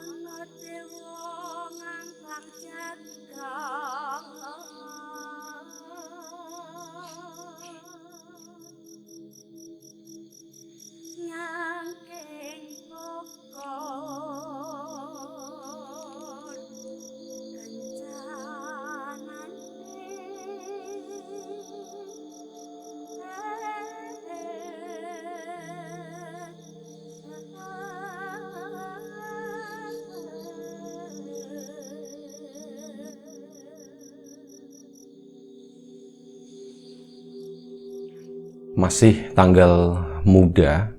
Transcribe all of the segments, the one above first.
Ana dewa ngangkang jagat nyangking bokor Masih tanggal muda,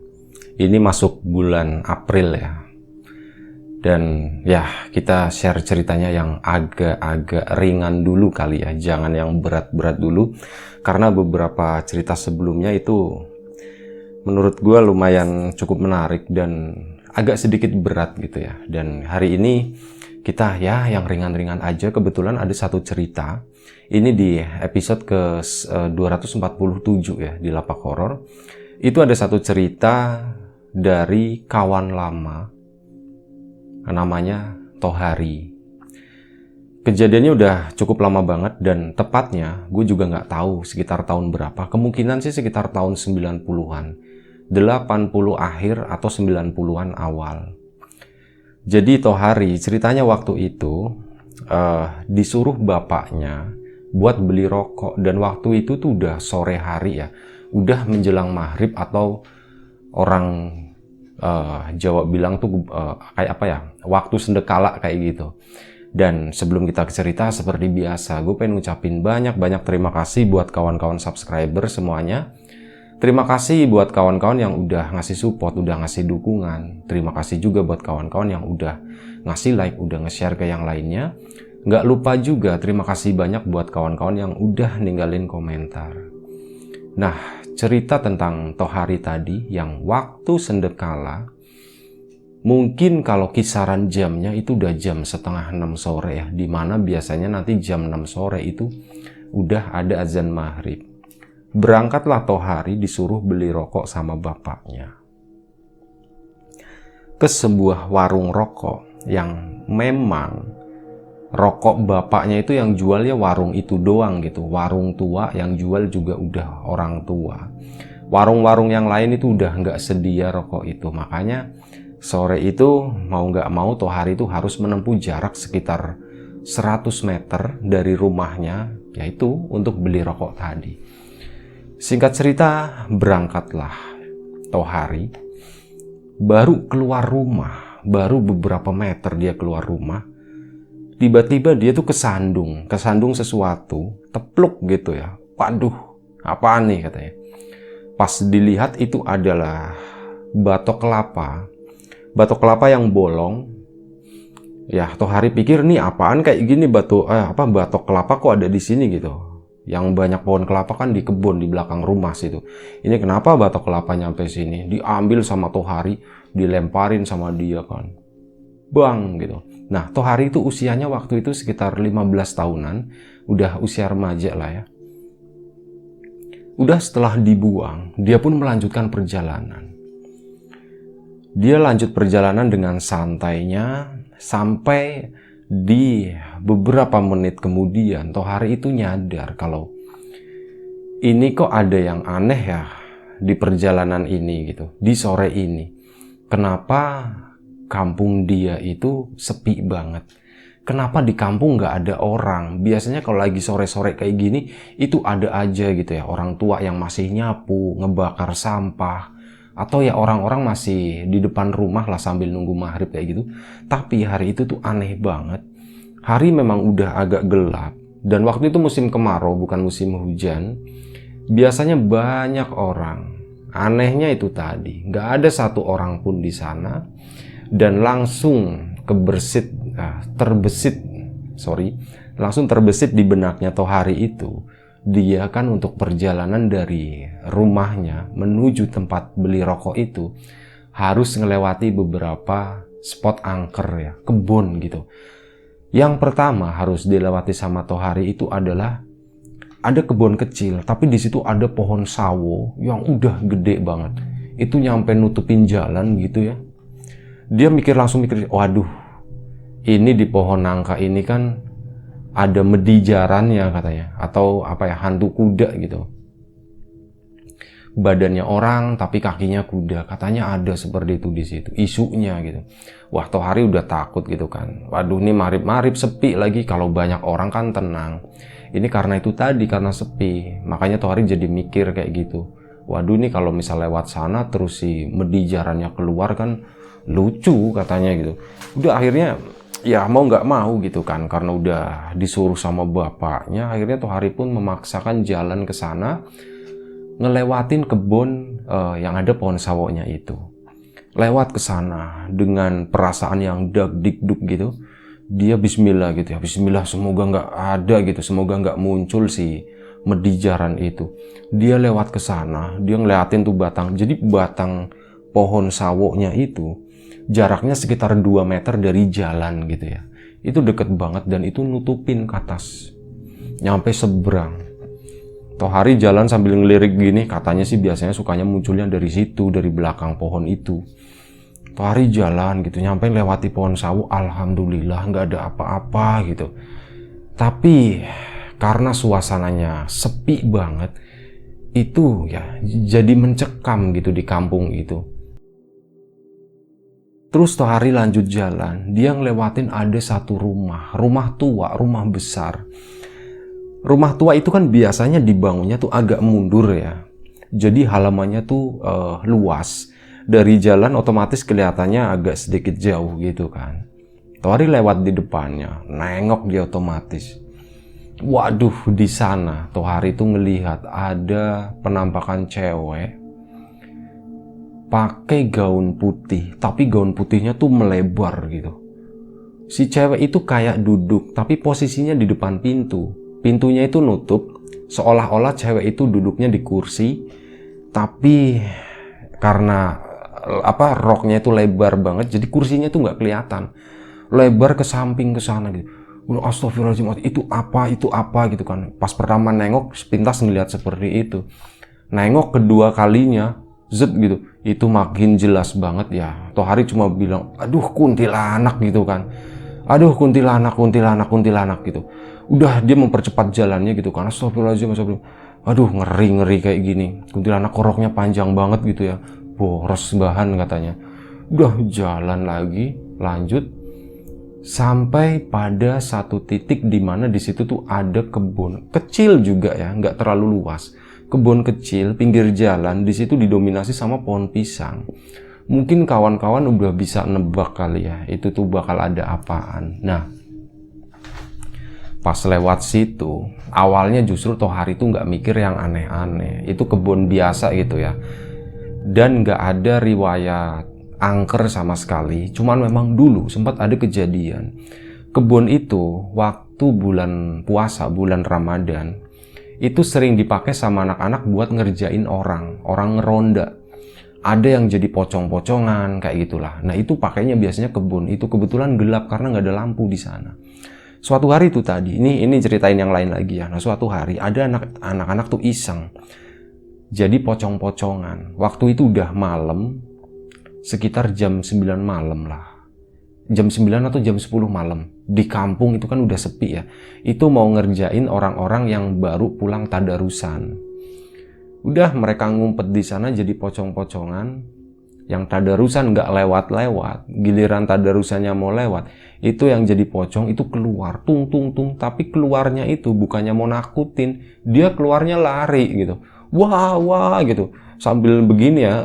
ini masuk bulan April ya. Dan ya, kita share ceritanya yang agak-agak ringan dulu kali ya, jangan yang berat-berat dulu. Karena beberapa cerita sebelumnya itu menurut gue lumayan cukup menarik dan agak sedikit berat gitu ya. Dan hari ini kita ya yang ringan-ringan aja. Kebetulan ada satu cerita. Ini di episode ke 247 ya di Lapak Horor. Itu ada satu cerita dari kawan lama namanya Tohari. Kejadiannya udah cukup lama banget dan tepatnya gue juga nggak tahu sekitar tahun berapa. Kemungkinan sih sekitar tahun 90-an. 80 akhir atau 90-an awal. Jadi Tohari ceritanya waktu itu disuruh bapaknya buat beli rokok dan waktu itu tuh udah sore hari ya, udah menjelang maghrib atau orang Jawa bilang tuh kayak apa ya, waktu sendekala kayak gitu. Dan sebelum kita cerita seperti biasa, gue pengen ngucapin banyak-banyak terima kasih buat kawan-kawan subscriber semuanya. Terima kasih buat kawan-kawan yang udah ngasih support, udah ngasih dukungan. Terima kasih juga buat kawan-kawan yang udah ngasih like, udah nge-share ke yang lainnya. Nggak lupa juga terima kasih banyak buat kawan-kawan yang udah ninggalin komentar. Nah, cerita tentang Tohari tadi yang waktu sendekala, mungkin kalau kisaran jamnya itu udah jam setengah 6 sore ya, dimana biasanya nanti jam 6 sore itu udah ada azan maghrib. Berangkatlah Tohari disuruh beli rokok sama bapaknya ke sebuah warung rokok yang memang rokok bapaknya itu yang jualnya warung itu doang gitu. Warung tua yang jual juga udah orang tua. Warung-warung yang lain itu udah nggak sedia rokok itu. Makanya sore itu mau nggak mau Tohari itu harus menempuh jarak sekitar 100 meter dari rumahnya, yaitu untuk beli rokok tadi. Singkat cerita, berangkatlah Tohari. Baru keluar rumah, baru beberapa meter dia keluar rumah, tiba-tiba dia tuh kesandung sesuatu, tepluk gitu ya. Waduh, apaan nih katanya. Pas dilihat itu adalah batok kelapa yang bolong. Ya, Tohari pikir nih apaan kayak gini batok kelapa kok ada di sini gitu. Yang banyak pohon kelapa kan di kebun di belakang rumah situ. Ini kenapa batok kelapa nyampe sini? Diambil sama Tohari, dilemparin sama dia kan. Bang gitu. Nah, Tohari itu usianya waktu itu sekitar 15 tahunan, udah usia remaja lah ya. Udah setelah dibuang, dia pun melanjutkan perjalanan. Dia lanjut perjalanan dengan santainya sampai di beberapa menit kemudian Tohari itu nyadar kalau ini kok ada yang aneh ya di perjalanan ini gitu, di sore ini. Kenapa kampung dia itu sepi banget? Kenapa di kampung nggak ada orang? Biasanya kalau lagi sore-sore kayak gini, itu ada aja gitu ya, orang tua yang masih nyapu, ngebakar sampah, atau ya orang-orang masih di depan rumah lah sambil nunggu maghrib kayak gitu. Tapi hari itu tuh aneh banget. Hari memang udah agak gelap, dan waktu itu musim kemarau, bukan musim hujan. Biasanya banyak orang. Anehnya itu tadi, nggak ada satu orang pun di sana. Dan langsung terbesit di benaknya Tohari itu, dia kan untuk perjalanan dari rumahnya menuju tempat beli rokok itu harus melewati beberapa spot angker ya, kebun gitu. Yang pertama harus dilewati sama Tohari itu adalah ada kebun kecil, tapi di situ ada pohon sawo yang udah gede banget. Itu nyampe nutupin jalan gitu ya. Dia langsung mikir, waduh, ini di pohon nangka ini kan ada medijarannya katanya, atau apa ya, hantu kuda gitu. Badannya orang tapi kakinya kuda, katanya ada seperti itu di situ isunya gitu. Wah, Tohari udah takut gitu kan. Waduh, ini marip-marip, sepi lagi. Kalau banyak orang kan tenang. Ini karena itu tadi, karena sepi, makanya Tohari jadi mikir kayak gitu. Waduh, ini kalau misal lewat sana terus si medijarannya keluar kan lucu katanya gitu. Udah akhirnya ya mau nggak mau gitu kan, karena udah disuruh sama bapaknya, akhirnya Tohari pun memaksakan jalan ke sana, ngelewatin kebun yang ada pohon sawoknya itu. Lewat ke sana dengan perasaan yang dag-dig-dug gitu. Dia bismillah gitu ya, bismillah, semoga nggak ada gitu, semoga nggak muncul si medijaran itu. Dia lewat ke sana, dia ngeliatin tuh batang. Jadi batang pohon sawoknya itu jaraknya sekitar 2 meter dari jalan gitu ya. Itu deket banget dan itu nutupin ke atas. Nyampe seberang. Tohari jalan sambil ngelirik gini, katanya sih biasanya sukanya munculnya dari situ, dari belakang pohon itu. Tohari jalan gitu, nyampe lewati pohon sawo, alhamdulillah nggak ada apa-apa gitu. Tapi karena suasananya sepi banget, itu ya jadi mencekam gitu di kampung itu. Terus Tohari lanjut jalan, dia ngelewatin ada satu rumah tua, rumah besar. Rumah tua itu kan biasanya dibangunnya tuh agak mundur ya. Jadi halamannya tuh luas. Dari jalan otomatis kelihatannya agak sedikit jauh gitu kan. Tohari lewat di depannya, nengok dia otomatis. Waduh, di sana Tohari tuh ngelihat ada penampakan cewek pakai gaun putih, tapi gaun putihnya tuh melebar gitu. Si cewek itu kayak duduk, tapi posisinya di depan pintu. Pintunya itu nutup, seolah-olah cewek itu duduknya di kursi, tapi karena roknya itu lebar banget, jadi kursinya itu nggak kelihatan, lebar ke samping ke sana gitu. Astagfirullahaladzim, itu apa gitu kan. Pas pertama nengok, sepintas ngeliat seperti itu. Nengok kedua kalinya, zep gitu, itu makin jelas banget ya. Tohari cuma bilang, aduh kuntilanak gitu kan. Aduh kuntilanak gitu. Udah dia mempercepat jalannya gitu kan. Astagfirullahaladzim. Aduh ngeri kayak gini. Kuntilanak koroknya panjang banget gitu ya. Boros bahan katanya. Udah jalan lagi, lanjut sampai pada satu titik di mana di situ tuh ada kebun kecil juga ya, nggak terlalu luas. Kebun kecil pinggir jalan, di situ didominasi sama pohon pisang. Mungkin kawan-kawan udah bisa nebak kali ya, itu tuh bakal ada apaan. Nah, pas lewat situ, awalnya justru Tohari tuh nggak mikir yang aneh-aneh. Itu kebun biasa gitu ya. Dan nggak ada riwayat angker sama sekali. Cuman memang dulu sempat ada kejadian. Kebun itu waktu bulan puasa, bulan Ramadan, itu sering dipakai sama anak-anak buat ngerjain orang ngeronda. Ada yang jadi pocong-pocongan kayak gitulah. Nah itu pakainya biasanya kebun itu, kebetulan gelap karena nggak ada lampu di sana. Suatu hari itu tadi, ini ceritain yang lain lagi ya. Nah suatu hari ada anak-anak tuh iseng jadi pocong-pocongan. Waktu itu udah malam, sekitar jam 9 malam lah. Jam 9 atau jam 10 malam. Di kampung itu kan udah sepi ya. Itu mau ngerjain orang-orang yang baru pulang tadarusan. Udah mereka ngumpet di sana jadi pocong-pocongan. Yang tadarusan nggak lewat-lewat, giliran tadarusannya mau lewat, itu yang jadi pocong itu keluar tung, tapi keluarnya itu bukannya mau nakutin, dia keluarnya lari gitu. Wah gitu. Sambil begini ya,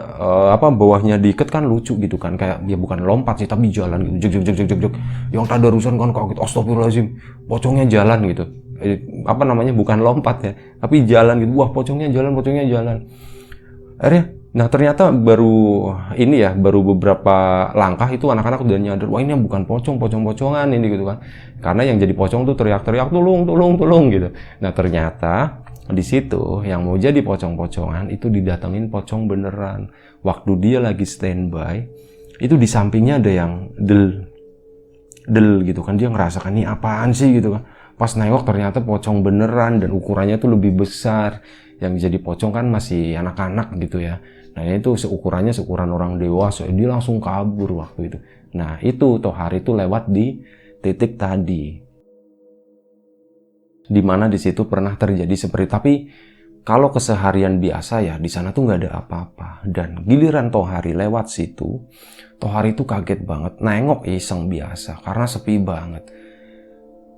bawahnya diikat kan lucu gitu kan, kayak dia bukan lompat sih tapi jalan gitu, jog. Yang tadarusan kan kayak gitu, astagfirullahaladzim, pocongnya jalan gitu. Bukan lompat ya, tapi jalan gitu. Wah, pocongnya jalan. Akhirnya, nah ternyata baru beberapa langkah itu anak-anak udah nyadar, wah ini bukan pocong-pocongan ini gitu kan. Karena yang jadi pocong tuh teriak-teriak tolong gitu. Nah ternyata di situ yang mau jadi pocong-pocongan itu didatengin pocong beneran. Waktu dia lagi standby, itu di sampingnya ada yang del gitu kan. Dia ngerasakan ini apaan sih gitu kan. Pas nengok ternyata pocong beneran dan ukurannya tuh lebih besar. Yang jadi pocong kan masih anak-anak gitu ya. Nah itu seukurannya seukuran orang dewasa. Dia langsung kabur waktu itu. Nah itu Tohari tuh lewat di titik tadi. Dimana di situ pernah terjadi seperti, tapi kalau keseharian biasa ya di sana tuh nggak ada apa-apa. Dan giliran Tohari lewat situ, Tohari tuh kaget banget, nengok iseng biasa karena sepi banget.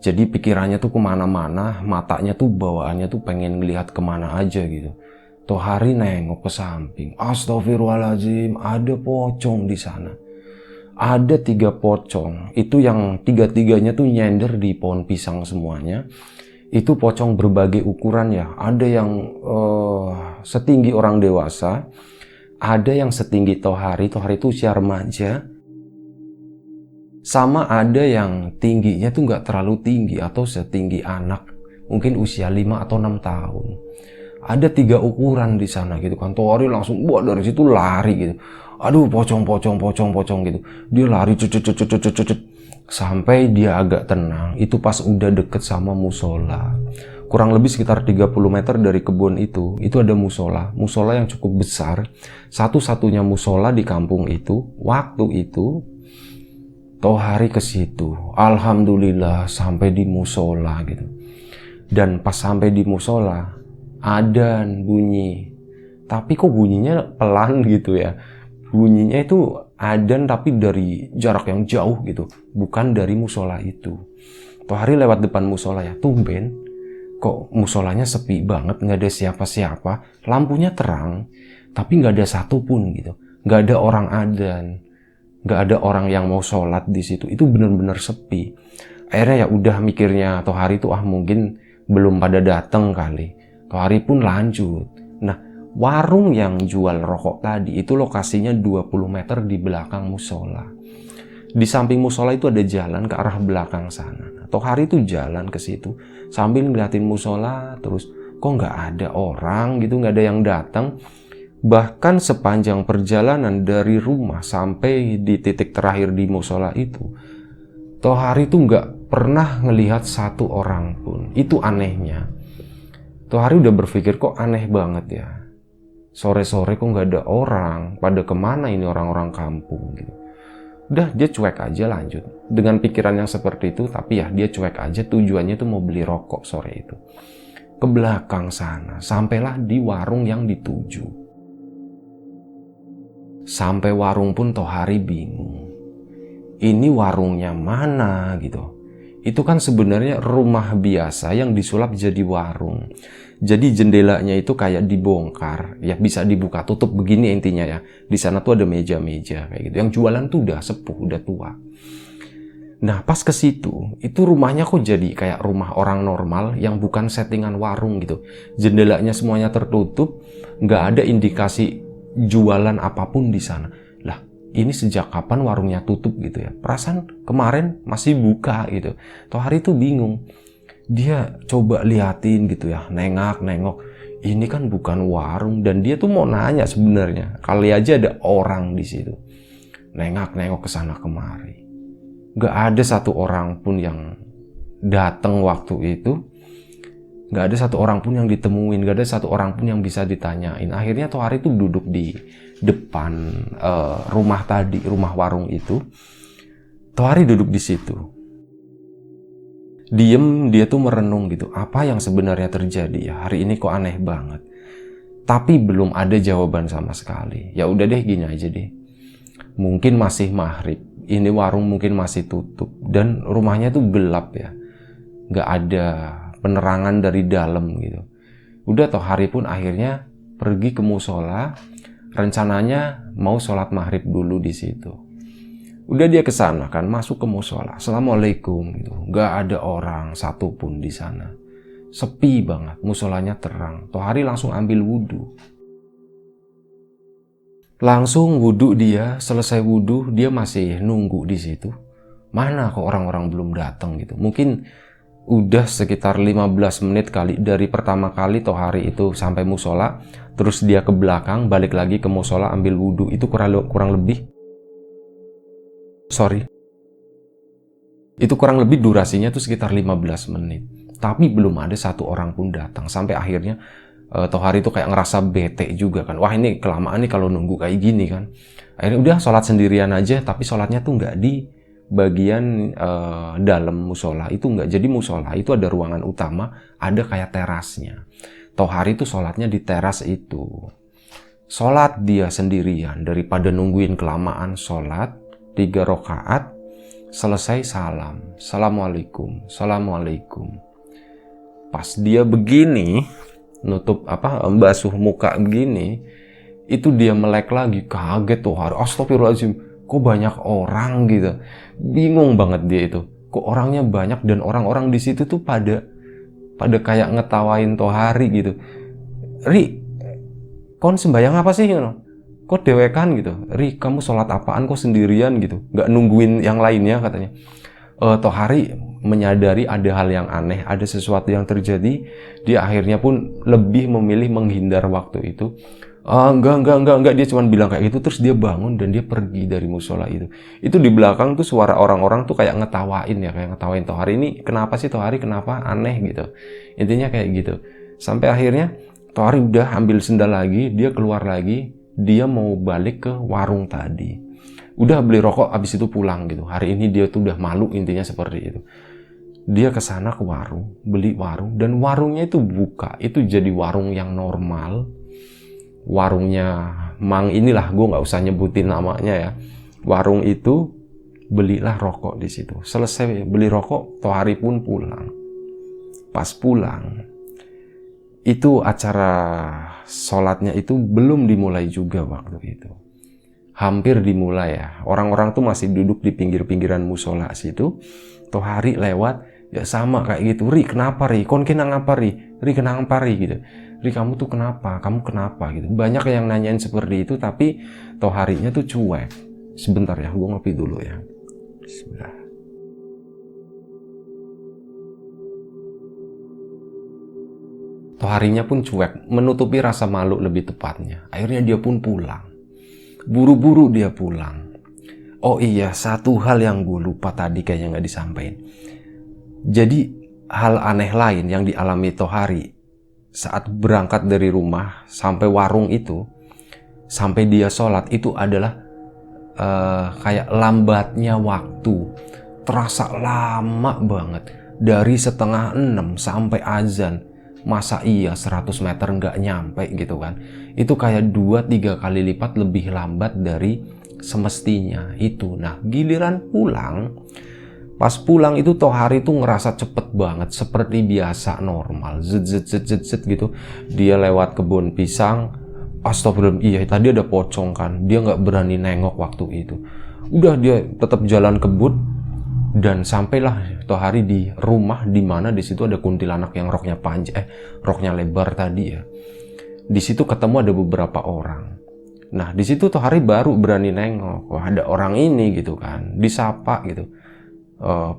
Jadi pikirannya tuh kemana-mana, matanya tuh bawaannya tuh pengen ngelihat kemana aja gitu. Tohari nengok ke samping, astagfirullahaladzim, ada pocong di sana. Ada 3 pocong, itu yang 3-3-nya tuh nyender di pohon pisang semuanya. Itu pocong berbagai ukuran ya, ada yang setinggi orang dewasa, ada yang setinggi Tohari itu usia remaja, sama ada yang tingginya tuh nggak terlalu tinggi atau setinggi anak, mungkin usia 5 atau 6 tahun. Ada 3 ukuran di sana gitu kan. Tohari langsung dari situ lari gitu. Aduh, pocong gitu. Dia lari sampai dia agak tenang. Itu pas udah deket sama musola. Kurang lebih sekitar 30 meter dari kebun itu ada musola. Musola yang cukup besar. Satu-satunya musola di kampung itu. Waktu itu Tohari ke situ. Alhamdulillah sampai di musola gitu. Dan pas sampai di musola, adzan bunyi. Tapi kok bunyinya pelan gitu ya. Bunyinya itu adzan tapi dari jarak yang jauh gitu, bukan dari musola itu. Tohari lewat depan musola ya, tumben kok musolanya sepi banget, nggak ada siapa-siapa, lampunya terang, tapi nggak ada satupun gitu, nggak ada orang adzan, nggak ada orang yang mau sholat di situ, itu benar-benar sepi. Akhirnya ya udah mikirnya Tohari tuh mungkin belum pada datang kali. Tohari pun lanjut. Nah, warung yang jual rokok tadi itu lokasinya 20 meter di belakang musola. Di samping musola itu ada jalan ke arah belakang sana. Tohari itu jalan ke situ sambil ngeliatin musola, terus kok nggak ada orang gitu, nggak ada yang datang. Bahkan sepanjang perjalanan dari rumah sampai di titik terakhir di musola itu, Tohari itu nggak pernah ngelihat satu orang pun. Itu anehnya. Tohari udah berpikir kok aneh banget ya. Sore-sore kok nggak ada orang, pada kemana ini orang-orang kampung gitu. Udah dia cuek aja lanjut. Dengan pikiran yang seperti itu, tapi ya dia cuek aja, tujuannya tuh mau beli rokok sore itu. Ke belakang sana, sampailah di warung yang dituju. Sampai warung pun Tohari bingung. Ini warungnya mana gitu. Itu kan sebenarnya rumah biasa yang disulap jadi warung. Jadi jendelanya itu kayak dibongkar, ya bisa dibuka tutup begini intinya ya. Di sana tuh ada meja-meja kayak gitu. Yang jualan tuh udah sepuh, udah tua. Nah, pas ke situ, itu rumahnya kok jadi kayak rumah orang normal yang bukan settingan warung gitu. Jendelanya semuanya tertutup, nggak ada indikasi jualan apapun di sana. Lah, ini sejak kapan warungnya tutup gitu ya? Perasaan kemarin masih buka gitu. Tohari tuh bingung. Dia coba liatin gitu ya, nengok. Ini kan bukan warung, dan dia tuh mau nanya sebenarnya. Kali aja ada orang di situ. Nengok ke sana kemari. Gak ada satu orang pun yang datang waktu itu. Gak ada satu orang pun yang ditemuin, gak ada satu orang pun yang bisa ditanyain. Akhirnya Tohari tuh duduk di depan rumah tadi, rumah warung itu. Tohari duduk di situ. Diem, dia tuh merenung gitu. Apa yang sebenarnya terjadi ya? Hari ini kok aneh banget. Tapi belum ada jawaban sama sekali. Ya udah deh, gini aja deh. Mungkin masih maghrib. Ini warung mungkin masih tutup. Dan rumahnya tuh gelap ya. Gak ada penerangan dari dalam gitu. Udah Tohari pun akhirnya pergi ke musola. Rencananya mau sholat maghrib dulu di situ. Udah dia ke sana kan, masuk ke musola. Assalamualaikum gitu. Gak ada orang satupun di sana. Sepi banget, musolanya terang. Tohari langsung ambil wudhu. Langsung wudhu dia, selesai wudhu dia masih nunggu di situ. Mana kok orang-orang belum datang gitu. Mungkin udah sekitar 15 menit kali dari pertama kali Tohari itu sampai musola, terus dia ke belakang, balik lagi ke musola ambil wudhu. Itu kurang lebih itu kurang lebih durasinya tuh sekitar 15 menit. Tapi belum ada satu orang pun datang. Sampai akhirnya Tohari tuh kayak ngerasa bete juga kan. Wah, ini kelamaan nih kalau nunggu kayak gini kan. Akhirnya udah sholat sendirian aja, tapi sholatnya tuh nggak di bagian dalam musola itu enggak. Jadi musola itu ada ruangan utama, ada kayak terasnya. Tohari itu sholatnya di teras itu. Sholat dia sendirian, daripada nungguin kelamaan sholat 3 rakaat, selesai salam, assalamualaikum, assalamualaikum. Pas dia begini, nutup basuh muka begini, itu dia melek lagi, kaget Tohari, astagfirullahaladzim, kok banyak orang gitu. Bingung banget dia itu, kok orangnya banyak dan orang-orang di situ tuh pada kayak ngetawain Tohari gitu. Ri, kon sembayang apa sih? Kok dewekan gitu? Ri, kamu sholat apaan kok sendirian gitu? Gak nungguin yang lainnya katanya. Tohari menyadari ada hal yang aneh, ada sesuatu yang terjadi. Dia akhirnya pun lebih memilih menghindar waktu itu. Enggak, dia cuma bilang kayak gitu, terus dia bangun dan dia pergi dari musola itu. Itu di belakang tuh suara orang-orang tuh kayak ngetawain ya, kayak ngetawain Tohari ini, kenapa sih Tohari, kenapa aneh gitu. Intinya kayak gitu. Sampai akhirnya Tohari udah ambil sendal lagi, dia keluar lagi, dia mau balik ke warung tadi. Udah beli rokok, abis itu pulang gitu. Hari ini dia tuh udah malu, intinya seperti itu. Dia kesana ke warung, beli warung, dan warungnya itu buka. Itu jadi warung yang normal. Warungnya Mang inilah, gue nggak usah nyebutin namanya ya. Warung itu, belilah rokok di situ. Selesai beli rokok, Tohari pun pulang. Pas pulang, itu acara sholatnya itu belum dimulai juga waktu itu. Hampir dimulai ya. Orang-orang tuh masih duduk di pinggir-pinggiran musola situ. Tohari lewat, ya sama kayak gitu. Ri, kenapa Ri? Kon kenang apa Ri? Ri, kenang apa Ri? Gitu. Ri, kamu tuh kenapa? Kamu kenapa? Gitu. Banyak yang nanyain seperti itu, tapi Toharinya tuh cuek. Sebentar ya, gue ngopi dulu ya. Bismillah. Toharinya pun cuek, menutupi rasa malu lebih tepatnya. Akhirnya dia pun pulang. Buru-buru dia pulang. Oh iya, satu hal yang gue lupa tadi kayaknya nggak disampaikan. Jadi hal aneh lain yang dialami Tohari saat berangkat dari rumah sampai warung itu, sampai dia sholat itu adalah kayak lambatnya waktu. Terasa lama banget. Dari 5:30 sampai azan. Masa iya 100 meter nggak nyampe gitu kan. Itu kayak 2-3 kali lipat lebih lambat dari semestinya itu. Nah, giliran pulang, pas pulang itu Tohari tuh ngerasa cepet banget, seperti biasa normal, zet gitu. Dia lewat kebun pisang, astagfirullah, iya tadi ada pocong kan, dia nggak berani nengok waktu itu. Udah dia tetap jalan kebut dan sampailah Tohari di rumah di mana di situ ada kuntilanak yang roknya panjang, roknya lebar tadi ya. Di situ ketemu ada beberapa orang. Nah, di situ Tohari baru berani nengok, wah ada orang ini gitu kan, disapa gitu.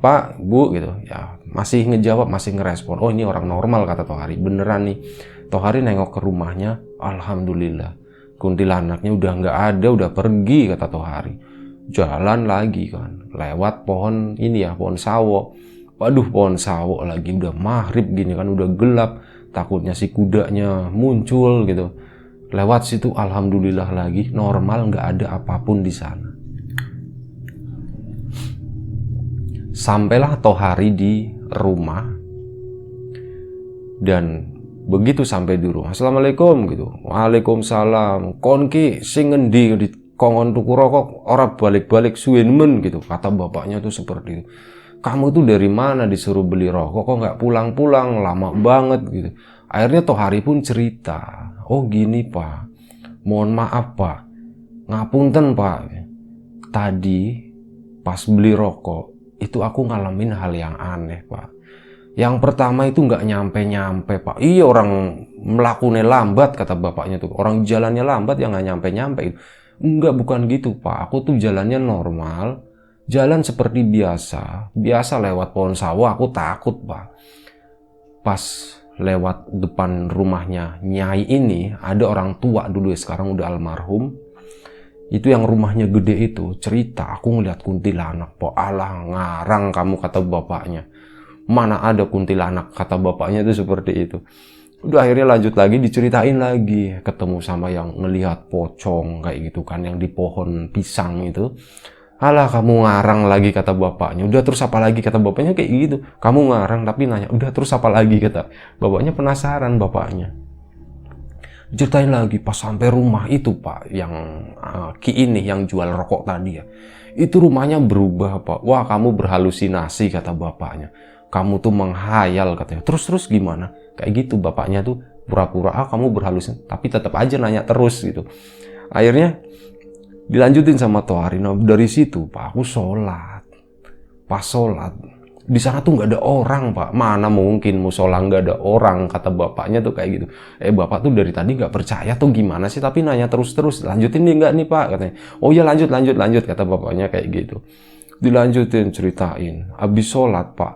Pak, Bu gitu ya, masih ngejawab, masih ngerespon. Oh, ini orang normal kata Tohari, beneran nih. Tohari nengok ke rumahnya, alhamdulillah kuntilanaknya udah nggak ada, udah pergi kata Tohari. Jalan lagi kan, lewat pohon ini ya, pohon sawo. Waduh, pohon sawo lagi, udah maghrib gini kan, udah gelap, takutnya si kudanya muncul gitu. Lewat situ alhamdulillah lagi normal, nggak ada apapun di sana. Sampailah Tohari di rumah, dan begitu sampai di rumah, assalamualaikum gitu, waalaikumsalam, konki sing ngendi di kongon tuku rokok ora balik-balik suwen men gitu, kata bapaknya tuh seperti itu. Kamu tuh dari mana disuruh beli rokok kok nggak pulang-pulang, lama banget gitu. Akhirnya Tohari pun cerita, oh gini Pak, mohon maaf Pak, ngapunten Pak, tadi pas beli rokok itu aku ngalamin hal yang aneh Pak. Yang pertama itu nggak nyampe-nyampe Pak. Iya, orang melakukannya lambat kata bapaknya tuh. Orang jalannya lambat yang nggak nyampe-nyampe. Enggak, bukan gitu Pak. Aku tuh jalannya normal. Jalan seperti biasa. Biasa lewat pohon sawah, aku takut Pak. Pas lewat depan rumahnya Nyai ini, ada orang tua dulu ya, sekarang udah almarhum. Itu yang rumahnya gede itu, cerita, aku ngeliat kuntilanak Pak. Alah, ngarang kamu kata bapaknya. Mana ada kuntilanak kata bapaknya itu seperti itu. Udah akhirnya lanjut lagi, diceritain lagi, ketemu sama yang ngelihat pocong kayak gitu kan, yang di pohon pisang itu. Alah kamu ngarang lagi, kata bapaknya. Udah terus apa lagi, kata bapaknya kayak gitu. Kamu ngarang tapi nanya, udah terus apa lagi, kata bapaknya. Penasaran bapaknya. Ceritain lagi pas sampai rumah itu Pak, yang Ki ini yang jual rokok tadi ya. Itu rumahnya berubah Pak. Wah kamu berhalusinasi, kata bapaknya. Kamu tuh menghayal, katanya. Terus gimana? Kayak gitu bapaknya tuh pura-pura kamu berhalusinasi, tapi tetap aja nanya terus gitu. Akhirnya dilanjutin sama Tohari. Nah dari situ Pak aku sholat. Pas sholat di sana tuh nggak ada orang Pak. Mana mungkin musola nggak ada orang, kata bapaknya tuh kayak gitu. Bapak tuh dari tadi nggak percaya tuh gimana sih, tapi nanya terus lanjutin nih nggak nih Pak, katanya. Oh ya lanjut, kata bapaknya kayak gitu. Dilanjutin ceritain. Habis sholat Pak,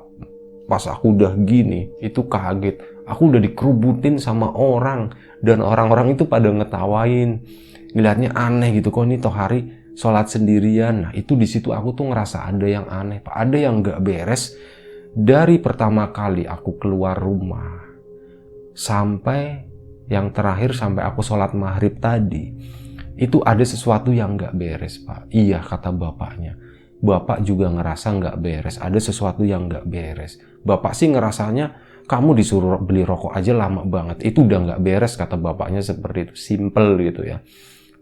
pas aku udah gini itu kaget. Aku udah dikerubutin sama orang, dan orang-orang itu pada ngetawain, ngeliatnya aneh gitu. Kok ini Tohari sholat sendirian. Nah itu di situ aku tuh ngerasa ada yang aneh Pak, ada yang nggak beres. Dari pertama kali aku keluar rumah sampai yang terakhir sampai aku sholat maghrib tadi, itu ada sesuatu yang nggak beres Pak. Iya kata bapaknya, bapak juga ngerasa nggak beres, ada sesuatu yang nggak beres. Bapak sih ngerasanya kamu disuruh beli rokok aja lama banget, itu udah nggak beres, kata bapaknya seperti itu. Simple gitu ya.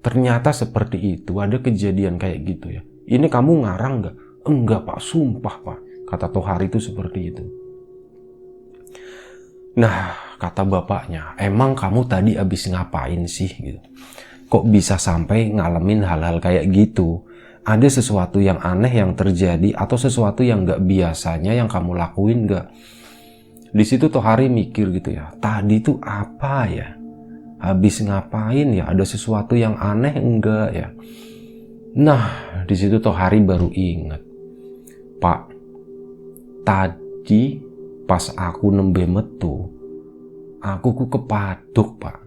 Ternyata seperti itu, ada kejadian kayak gitu ya. Ini kamu ngarang nggak? Enggak Pak, sumpah Pak, kata Tohari itu seperti itu. Nah, kata bapaknya, emang kamu tadi abis ngapain sih gitu? Kok bisa sampai ngalamin hal-hal kayak gitu? Ada sesuatu yang aneh yang terjadi atau sesuatu yang nggak biasanya yang kamu lakuin nggak? Di situ Tohari mikir gitu ya, tadi tuh apa ya? Habis ngapain ya? Ada sesuatu yang aneh enggak ya? Nah, di situ Tohari baru ingat. Pak, tadi pas aku nembe metu, aku ku kepaduk Pak.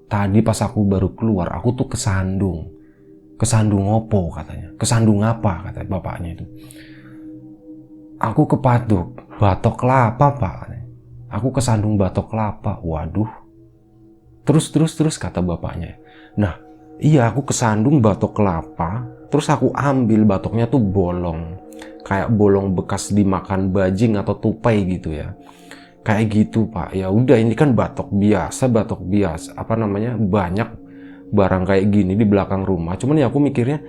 Tadi pas aku baru keluar, aku tuh kesandung. Kesandung opo katanya? Kesandung apa, kata bapaknya itu? Aku kepaduk batok kelapa Pak. Aku kesandung batok kelapa. Waduh. Terus kata bapaknya. Nah, iya aku kesandung batok kelapa, terus aku ambil batoknya tuh bolong. Kayak bolong bekas dimakan bajing atau tupai gitu ya. Kayak gitu Pak. Ya udah ini kan batok biasa. Apa namanya? Banyak barang kayak gini di belakang rumah. Cuman ya aku mikirnya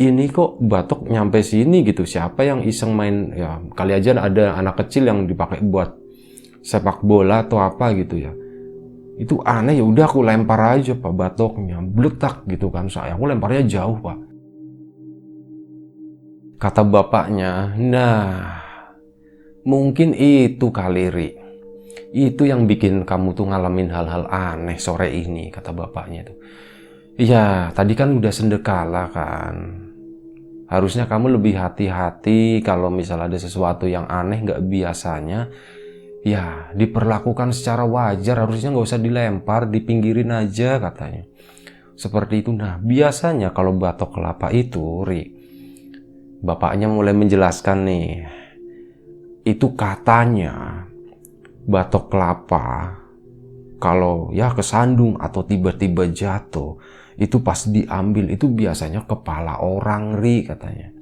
ini kok batok nyampe sini gitu. Siapa yang iseng main, ya kali aja ada anak kecil yang dipakai buat sepak bola atau apa gitu ya. Itu aneh, ya udah aku lempar aja Pak batoknya, bletak gitu kan. Saya aku lemparnya jauh Pak. Kata bapaknya, nah mungkin itu kali Ri. Itu yang bikin kamu tuh ngalamin hal-hal aneh sore ini, kata bapaknya tuh. Iya, tadi kan udah sendekala kan. Harusnya kamu lebih hati-hati kalau misalnya ada sesuatu yang aneh gak biasanya. Ya, diperlakukan secara wajar, harusnya nggak usah dilempar, dipinggirin aja katanya. Seperti itu. Nah, biasanya kalau batok kelapa itu, Ri, bapaknya mulai menjelaskan nih, itu katanya batok kelapa kalau ya kesandung atau tiba-tiba jatuh, itu pas diambil itu biasanya kepala orang, Ri, katanya.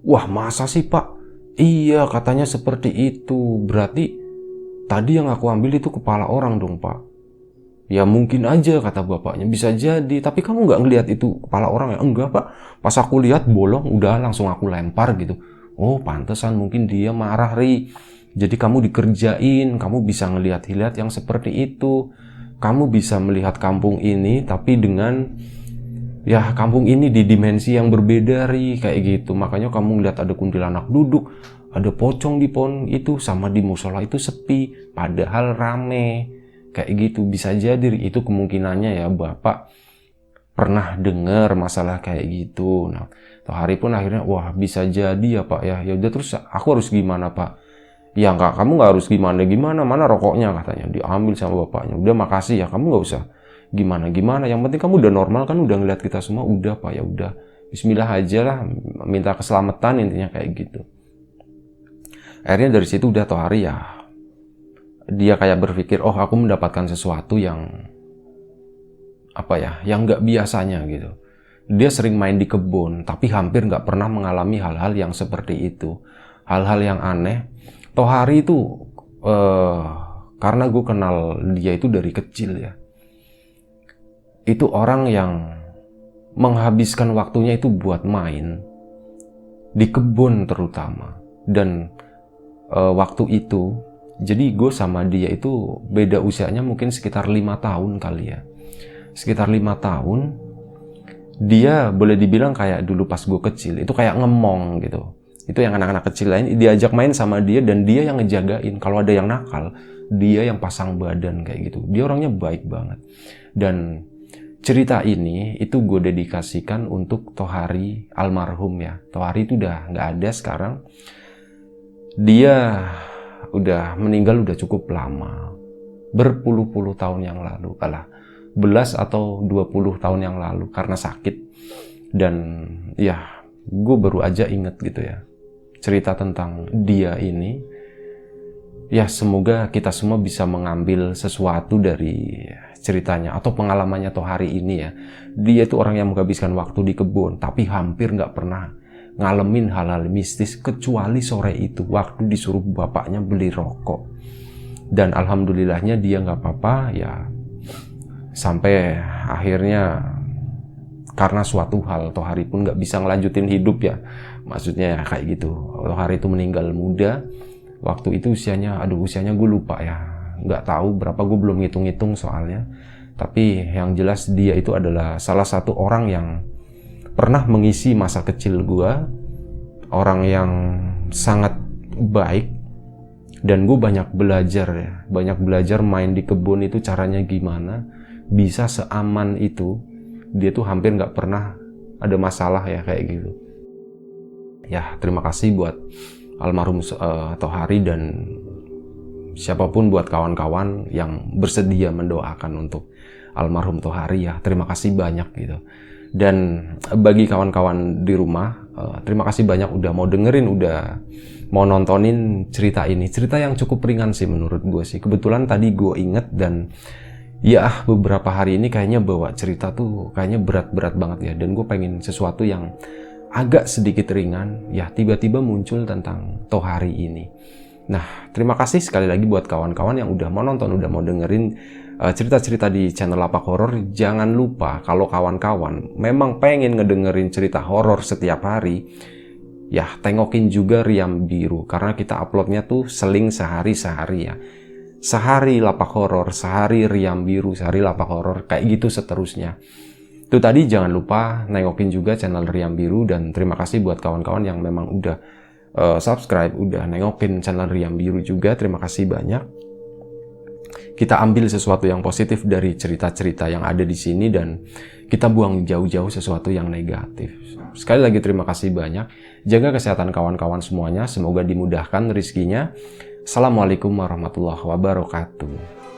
Wah, masa sih Pak? Iya, katanya seperti itu. Berarti tadi yang aku ambil itu kepala orang dong Pak. Ya mungkin aja, kata bapaknya, bisa jadi. Tapi kamu nggak ngelihat itu kepala orang ya? Enggak Pak. Pas aku lihat bolong, udah langsung aku lempar gitu. Oh pantesan mungkin dia marah Ri. Jadi kamu dikerjain, kamu bisa ngelihat-lihat yang seperti itu. Kamu bisa melihat kampung ini tapi dengan ya kampung ini di dimensi yang berbeda Ri, kayak gitu. Makanya kamu ngeliat ada kuntilanak duduk, ada pocong di pohon itu, sama di musola itu sepi, padahal rame. Kayak gitu, bisa jadi itu kemungkinannya ya Bapak pernah dengar masalah kayak gitu. Nah, Tohari pun akhirnya, wah bisa jadi ya Pak ya. Ya udah terus aku harus gimana Pak? Ya enggak, kamu nggak harus gimana, mana rokoknya, katanya. Diambil sama bapaknya. Udah makasih ya, kamu nggak usah gimana. Yang penting kamu udah normal kan, udah ngeliat kita semua, udah Pak ya udah. Bismillah aja lah, minta keselamatan intinya kayak gitu. Akhirnya dari situ udah Tohari ya, dia kayak berpikir, oh aku mendapatkan sesuatu yang apa ya, yang nggak biasanya gitu. dia sering main di kebun, tapi hampir nggak pernah mengalami hal-hal yang seperti itu. Hal-hal yang aneh. Tohari itu, karena gue kenal dia itu dari kecil ya. Itu orang yang menghabiskan waktunya itu buat main. Di kebun terutama. Dan waktu itu, jadi gue sama dia itu beda usianya mungkin sekitar 5 tahun kali ya. Sekitar 5 tahun. Dia boleh dibilang kayak dulu pas gue kecil, itu kayak ngemong gitu. Itu yang anak-anak kecil lain, diajak main sama dia dan dia yang ngejagain. Kalau ada yang nakal, dia yang pasang badan kayak gitu. Dia orangnya baik banget. Dan cerita ini, itu gue dedikasikan untuk Tohari almarhum ya. Tohari itu udah nggak ada sekarang. Dia udah meninggal udah cukup lama. Berpuluh-puluh tahun yang lalu. Belas atau 20 tahun yang lalu karena sakit. Dan ya gue baru aja inget gitu ya cerita tentang dia ini. Ya semoga kita semua bisa mengambil sesuatu dari ceritanya atau pengalamannya Tohari ini ya. Dia itu orang yang menghabiskan waktu di kebun tapi hampir nggak pernah ngalamin hal-hal mistis kecuali sore itu waktu disuruh bapaknya beli rokok. Dan alhamdulillahnya dia nggak apa-apa ya. Sampai akhirnya karena suatu hal Tohari pun nggak bisa ngelanjutin hidup ya. Maksudnya ya kayak gitu. Tohari itu meninggal muda. Waktu itu usianya gue lupa ya. Nggak tahu berapa, gue belum ngitung-ngitung soalnya. Tapi yang jelas dia itu adalah salah satu orang yang pernah mengisi masa kecil gue. Orang yang sangat baik. Dan gue banyak belajar ya. Banyak belajar main di kebun itu caranya gimana. Bisa seaman itu, dia tuh hampir nggak pernah ada masalah ya kayak gitu. Ya terima kasih buat almarhum Tohari dan siapapun buat kawan-kawan yang bersedia mendoakan untuk almarhum Tohari ya. Terima kasih banyak gitu. Dan bagi kawan-kawan di rumah, terima kasih banyak udah mau dengerin, udah mau nontonin cerita ini. Cerita yang cukup ringan sih menurut gue sih. Kebetulan tadi gue inget dan ya beberapa hari ini kayaknya bawa cerita tuh kayaknya berat-berat banget ya. Dan gue pengen sesuatu yang agak sedikit ringan. Ya tiba-tiba muncul tentang Tohari ini. Nah terima kasih sekali lagi buat kawan-kawan yang udah mau nonton, udah mau dengerin cerita-cerita di channel Lapak Horor. Jangan lupa kalau kawan-kawan memang pengen ngedengerin cerita horor setiap hari, ya tengokin juga Riam Biru. Karena kita uploadnya tuh seling sehari-sehari ya. Sehari Lapak Horor, sehari Riam Biru, sehari Lapak Horor, kayak gitu seterusnya. Itu tadi jangan lupa nengokin juga channel Riam Biru. Dan terima kasih buat kawan-kawan yang memang udah subscribe, udah nengokin channel Riam Biru juga. Terima kasih banyak. Kita ambil sesuatu yang positif dari cerita-cerita yang ada di sini dan kita buang jauh-jauh sesuatu yang negatif. Sekali lagi terima kasih banyak. Jaga kesehatan kawan-kawan semuanya, semoga dimudahkan rezekinya. Assalamualaikum warahmatullahi wabarakatuh.